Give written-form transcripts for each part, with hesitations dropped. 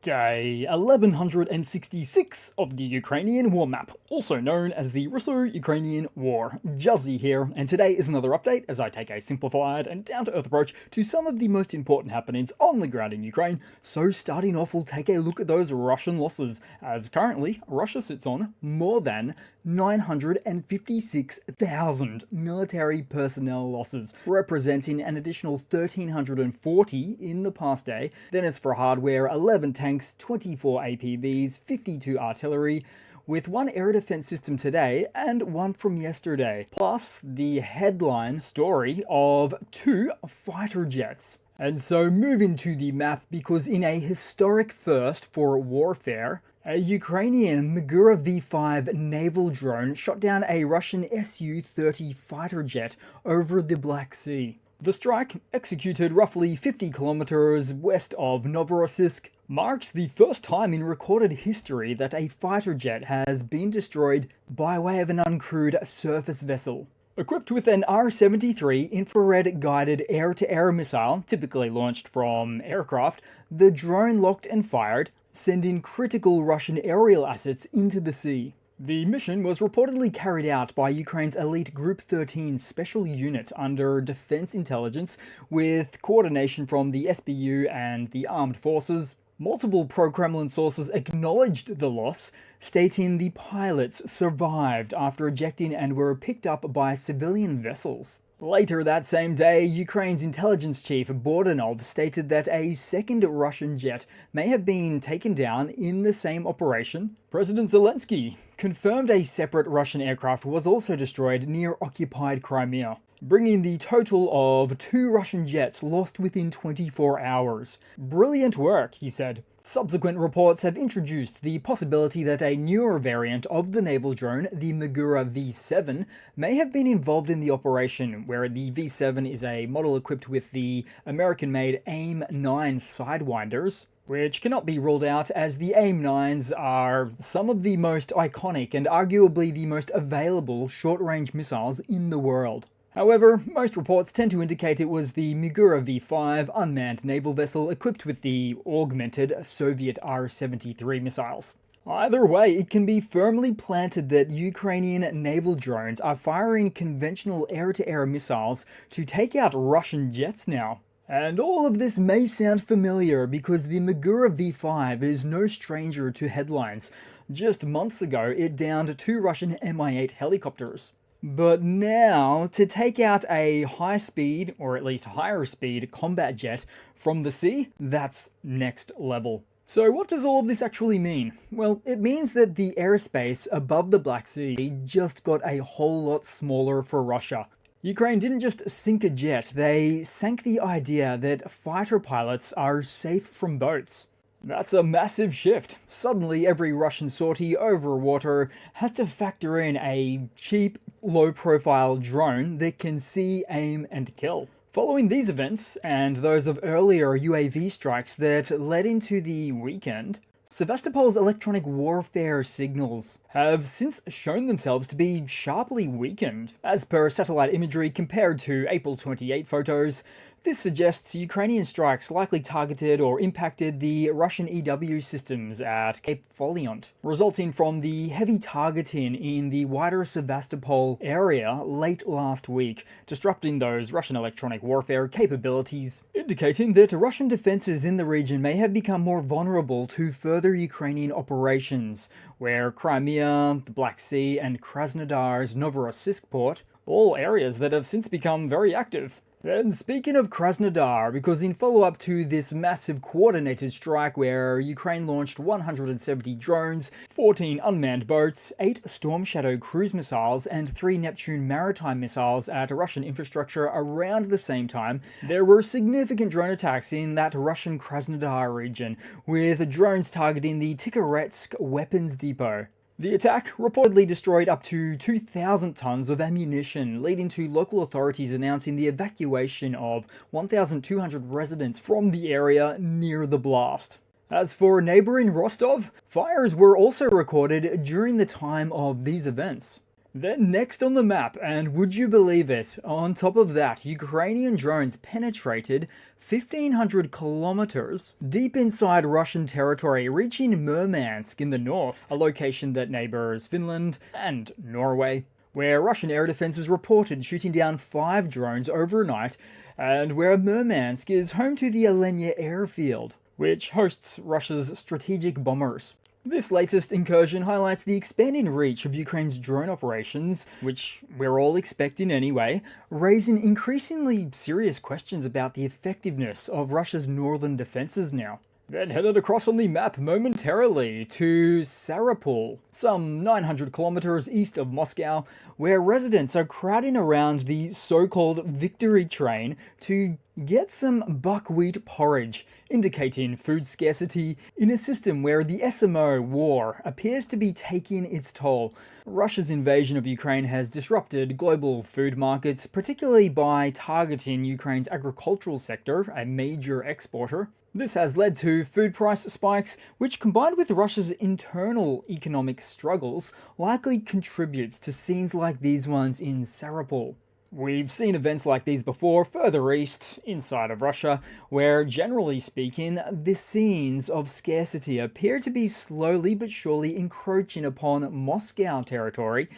Day 1166 of the Ukrainian War Map, also known as the Russo-Ukrainian War. Juzzie here, and today is another update as I take a simplified and down-to-earth approach to some of the most important happenings on the ground in Ukraine. So starting off, we'll take a look at those Russian losses, as currently Russia sits on more than 956,000 military personnel losses, representing an additional 1,340 in the past day. Then as for hardware, 11 tanks, 24 APVs, 52 artillery, with one air defense system today and one from yesterday, plus the headline story of 2 fighter jets. And so moving to the map, because in a historic first for warfare, a Ukrainian Magura V5 naval drone shot down a Russian Su-30 fighter jet over the Black Sea. The strike, executed roughly 50 kilometers west of Novorossiysk, marks the first time in recorded history that a fighter jet has been destroyed by way of an uncrewed surface vessel. Equipped with an R-73 infrared-guided air-to-air missile, typically launched from aircraft, the drone locked and fired, sending critical Russian aerial assets into the sea. The mission was reportedly carried out by Ukraine's elite Group 13 special unit under Defense Intelligence, with coordination from the SBU and the armed forces. Multiple pro-Kremlin sources acknowledged the loss, stating the pilots survived after ejecting and were picked up by civilian vessels. Later that same day, Ukraine's intelligence chief Bottleneck stated that a second Russian jet may have been taken down in the same operation. President Zelensky confirmed a separate Russian aircraft was also destroyed near occupied Crimea, bringing the total of 2 Russian jets lost within 24 hours. Brilliant work, he said. Subsequent reports have introduced the possibility that a newer variant of the naval drone, the Magura V7, may have been involved in the operation, where the V7 is a model equipped with the American-made AIM-9 sidewinders, which cannot be ruled out as the AIM-9s are some of the most iconic and arguably the most available short-range missiles in the world. However, most reports tend to indicate it was the Magura V5 unmanned naval vessel equipped with the augmented Soviet R-73 missiles. Either way, it can be firmly planted that Ukrainian naval drones are firing conventional air-to-air missiles to take out Russian jets now. And all of this may sound familiar because the Magura V5 is no stranger to headlines. Just months ago, it downed 2 Russian Mi-8 helicopters. But now, to take out a high-speed, or at least higher-speed, combat jet from the sea, that's next level. So what does all of this actually mean? Well, it means that the airspace above the Black Sea just got a whole lot smaller for Russia. Ukraine didn't just sink a jet, they sank the idea that fighter pilots are safe from boats. That's a massive shift. Suddenly, every Russian sortie over water has to factor in a cheap, low-profile drone that can see, aim, and kill. Following these events, and those of earlier UAV strikes that led into the weekend, Sevastopol's electronic warfare signals have since shown themselves to be sharply weakened. As per satellite imagery compared to April 28 photos, this suggests Ukrainian strikes likely targeted or impacted the Russian EW systems at Cape Foliont, resulting from the heavy targeting in the wider Sevastopol area late last week, disrupting those Russian electronic warfare capabilities, indicating that Russian defenses in the region may have become more vulnerable to further Ukrainian operations, where Crimea, the Black Sea, and Krasnodar's Novorossiysk port, all areas that have since become very active. And speaking of Krasnodar, because in follow-up to this massive coordinated strike where Ukraine launched 170 drones, 14 unmanned boats, 8 Storm Shadow cruise missiles, and 3 Neptune maritime missiles at Russian infrastructure around the same time, there were significant drone attacks in that Russian Krasnodar region, with drones targeting the Tikhoretsk weapons depot. The attack reportedly destroyed up to 2,000 tons of ammunition, leading to local authorities announcing the evacuation of 1,200 residents from the area near the blast. As for neighboring Rostov, fires were also recorded during the time of these events. Then next on the map, and would you believe it, on top of that, Ukrainian drones penetrated 1,500 kilometers deep inside Russian territory, reaching Murmansk in the north, a location that neighbors Finland and Norway, where Russian air defense was reported shooting down 5 drones overnight, and where Murmansk is home to the Alenia airfield, which hosts Russia's strategic bombers. This latest incursion highlights the expanding reach of Ukraine's drone operations, which we're all expecting anyway, raising increasingly serious questions about the effectiveness of Russia's northern defenses now. Then headed across on the map momentarily to Sarapul, some 900 kilometers east of Moscow, where residents are crowding around the so-called victory train to get some buckwheat porridge, indicating food scarcity in a system where the SMO war appears to be taking its toll. Russia's invasion of Ukraine has disrupted global food markets, particularly by targeting Ukraine's agricultural sector, a major exporter. This has led to food price spikes, which combined with Russia's internal economic struggles, likely contributes to scenes like these ones in Sarapul. We've seen events like these before further east, inside of Russia, where generally speaking, the scenes of scarcity appear to be slowly but surely encroaching upon Moscow territory,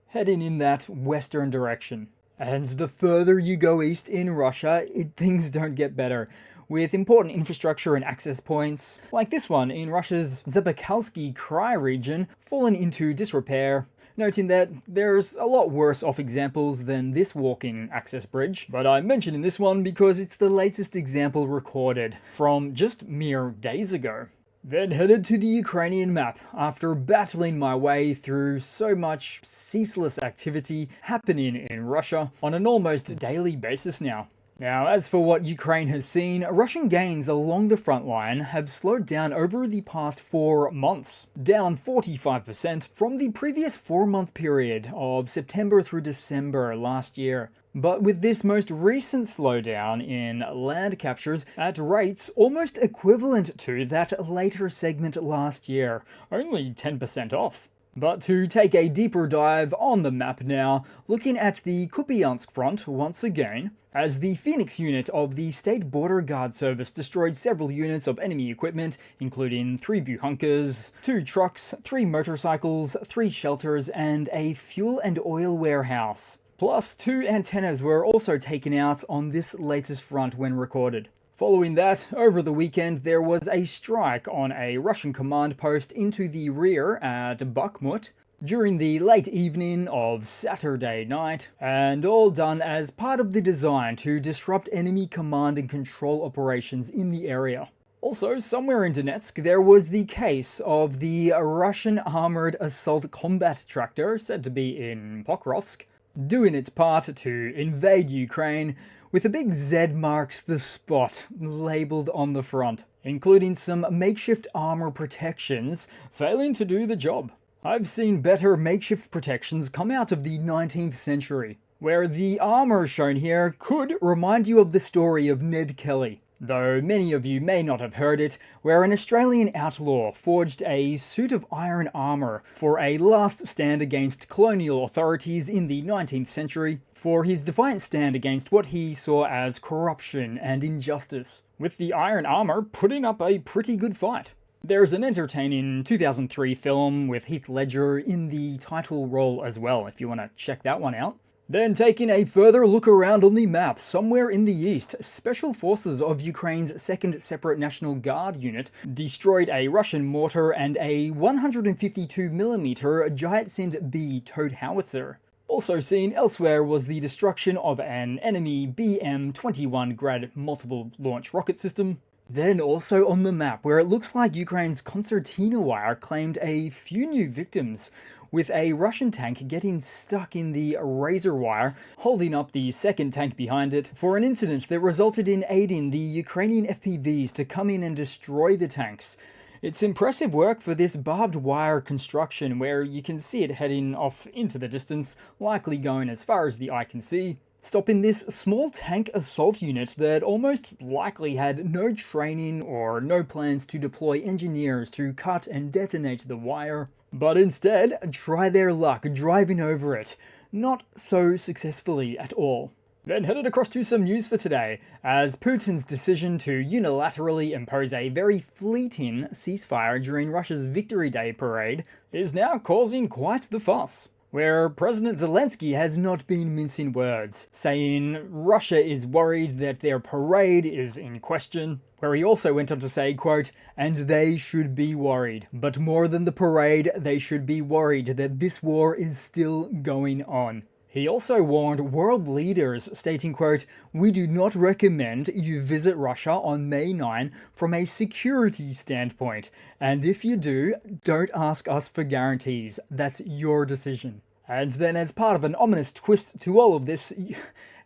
heading in that western direction. And the further you go east in Russia, things don't get better, with important infrastructure and access points, like this one in Russia's Zabakalsky Krai region, fallen into disrepair, noting that there's a lot worse off examples than this walking access bridge, but I'm mentioning this one because it's the latest example recorded from just mere days ago. Then headed to the Ukrainian map after battling my way through so much ceaseless activity happening in Russia on an almost daily basis now. Now, as for what Ukraine has seen, Russian gains along the front line have slowed down over the past 4 months, down 45% from the previous 4-month period of September through December last year. But with this most recent slowdown in land captures at rates almost equivalent to that later segment last year, only 10% off. But to take a deeper dive on the map now, looking at the Kupiansk front once again, as the Phoenix unit of the State Border Guard Service destroyed several units of enemy equipment, including 3 bunkers, 2 trucks, 3 motorcycles, 3 shelters, and a fuel and oil warehouse. Plus, 2 antennas were also taken out on this latest front when recorded. Following that, over the weekend, there was a strike on a Russian command post into the rear at Bakhmut during the late evening of Saturday night, and all done as part of the design to disrupt enemy command and control operations in the area. Also, somewhere in Donetsk, there was the case of the Russian armored assault combat tractor, said to be in Pokrovsk, doing its part to invade Ukraine, with a big Z marks the spot labelled on the front, including some makeshift armor protections failing to do the job. I've seen better makeshift protections come out of the 19th century, where the armor shown here could remind you of the story of Ned Kelly, though many of you may not have heard it, where an Australian outlaw forged a suit of iron armor for a last stand against colonial authorities in the 19th century, for his defiant stand against what he saw as corruption and injustice, with the iron armor putting up a pretty good fight. There's an entertaining 2003 film with Heath Ledger in the title role as well, if you want to check that one out. Then taking a further look around on the map, somewhere in the east, Special Forces of Ukraine's 2nd Separate National Guard unit destroyed a Russian mortar and a 152mm Giatsind B towed howitzer. Also seen elsewhere was the destruction of an enemy BM-21 Grad multiple launch rocket system. Then also on the map, where it looks like Ukraine's concertina wire claimed a few new victims, with a Russian tank getting stuck in the razor wire, holding up the second tank behind it, for an incident that resulted in aiding the Ukrainian FPVs to come in and destroy the tanks. It's impressive work for this barbed wire construction, where you can see it heading off into the distance, likely going as far as the eye can see, stopping this small tank assault unit that almost likely had no training or no plans to deploy engineers to cut and detonate the wire. but instead try their luck driving over it. Not so successfully at all. Then headed across to some news for today, as Putin's decision to unilaterally impose a very fleeting ceasefire during Russia's Victory Day parade is now causing quite the fuss, where President Zelensky has not been mincing words, saying Russia is worried that their parade is in question, where he also went on to say, quote, "And they should be worried. But more than the parade, they should be worried that this war is still going on." He also warned world leaders, stating, quote, "We do not recommend you visit Russia on May 9 from a security standpoint. And if you do, don't ask us for guarantees. That's your decision." And then, as part of an ominous twist to all of this,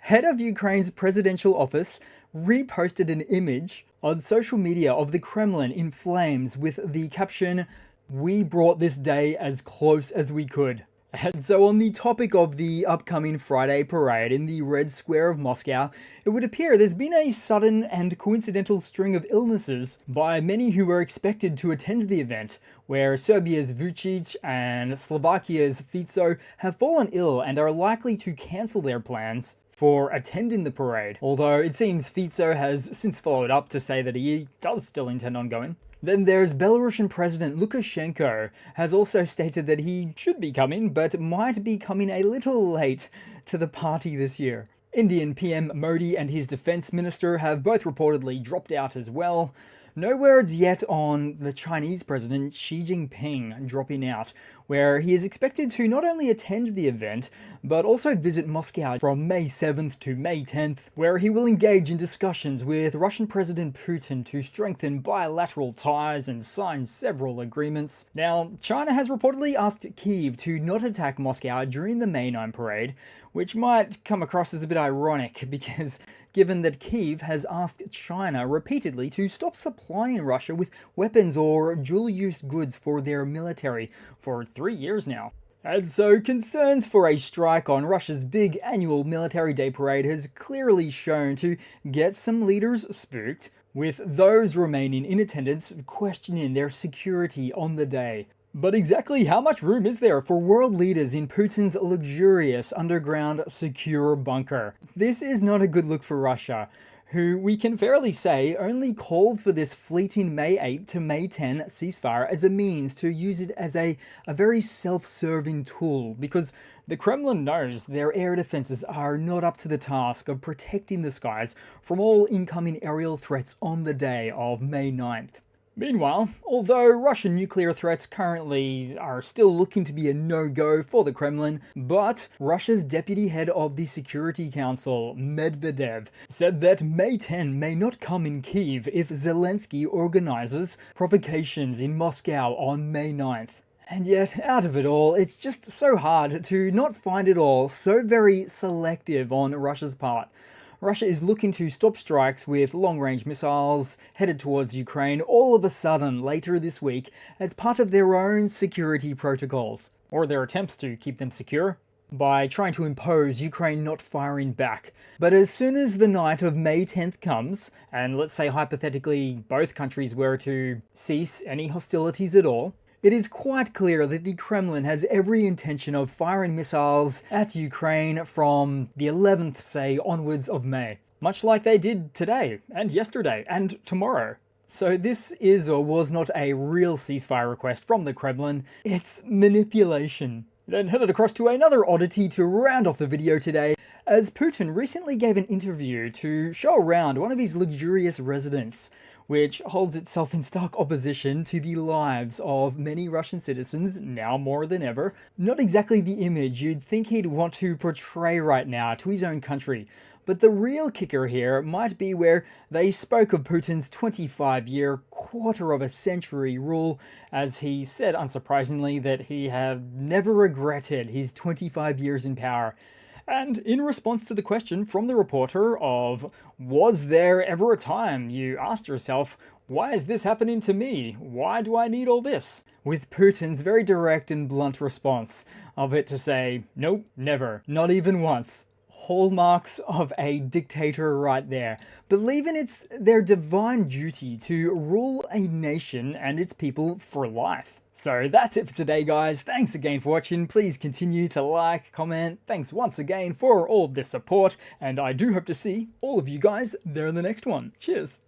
head of Ukraine's presidential office reposted an image on social media of the Kremlin in flames with the caption, "We brought this day as close as we could." And so on the topic of the upcoming Friday parade in the Red Square of Moscow, it would appear there's been a sudden and coincidental string of illnesses by many who were expected to attend the event, where Serbia's Vucic and Slovakia's Fico have fallen ill and are likely to cancel their plans for attending the parade, although it seems Fico has since followed up to say that he does still intend on going. Then there's Belarusian President Lukashenko has also stated that he should be coming, but might be coming a little late to the party this year. Indian PM Modi and his defense minister have both reportedly dropped out as well. No words yet on the Chinese president Xi Jinping dropping out, where he is expected to not only attend the event, but also visit Moscow from May 7th to May 10th, where he will engage in discussions with Russian President Putin to strengthen bilateral ties and sign several agreements. Now, China has reportedly asked Kyiv to not attack Moscow during the May 9 parade, which might come across as a bit ironic because given that Kyiv has asked China repeatedly to stop supplying Russia with weapons or dual-use goods for their military for 3 years now. And so concerns for a strike on Russia's big annual Military Day parade has clearly shown to get some leaders spooked, with those remaining in attendance questioning their security on the day. But exactly how much room is there for world leaders in Putin's luxurious underground secure bunker? This is not a good look for Russia, who we can fairly say only called for this fleeting May 8 to May 10 ceasefire as a means to use it as a very self-serving tool, because the Kremlin knows their air defenses are not up to the task of protecting the skies from all incoming aerial threats on the day of May 9th. Meanwhile, although Russian nuclear threats currently are still looking to be a no-go for the Kremlin, but Russia's deputy head of the Security Council, Medvedev, said that May 10 may not come in Kyiv if Zelensky organizes provocations in Moscow on May 9th. And yet, out of it all, it's just so hard to not find it all so very selective on Russia's part. Russia is looking to stop strikes with long-range missiles headed towards Ukraine all of a sudden later this week as part of their own security protocols, or their attempts to keep them secure, by trying to impose Ukraine not firing back. But as soon as the night of May 10th comes, and let's say hypothetically both countries were to cease any hostilities at all, it is quite clear that the Kremlin has every intention of firing missiles at Ukraine from the 11th, say, onwards of May. Much like they did today, and yesterday, and tomorrow. So this is or was not a real ceasefire request from the Kremlin, it's manipulation. Then headed across to another oddity to round off the video today, as Putin recently gave an interview to show around one of his luxurious residences, which holds itself in stark opposition to the lives of many Russian citizens, now more than ever. Not exactly the image you'd think he'd want to portray right now to his own country. But the real kicker here might be where they spoke of Putin's 25-year, quarter-of-a-century rule, as he said, unsurprisingly, that he had never regretted his 25 years in power. And in response to the question from the reporter of, was there ever a time you asked yourself, why is this happening to me? Why do I need all this? With Putin's very direct and blunt response of it to say, nope, never, not even once. hallmarks of a dictator right there, believing it's their divine duty to rule a nation and its people for life. So that's it for today, guys. Thanks again for watching. Please continue to like, comment. Thanks once again for all of this support, and I do hope to see all of you guys there in the next one. Cheers.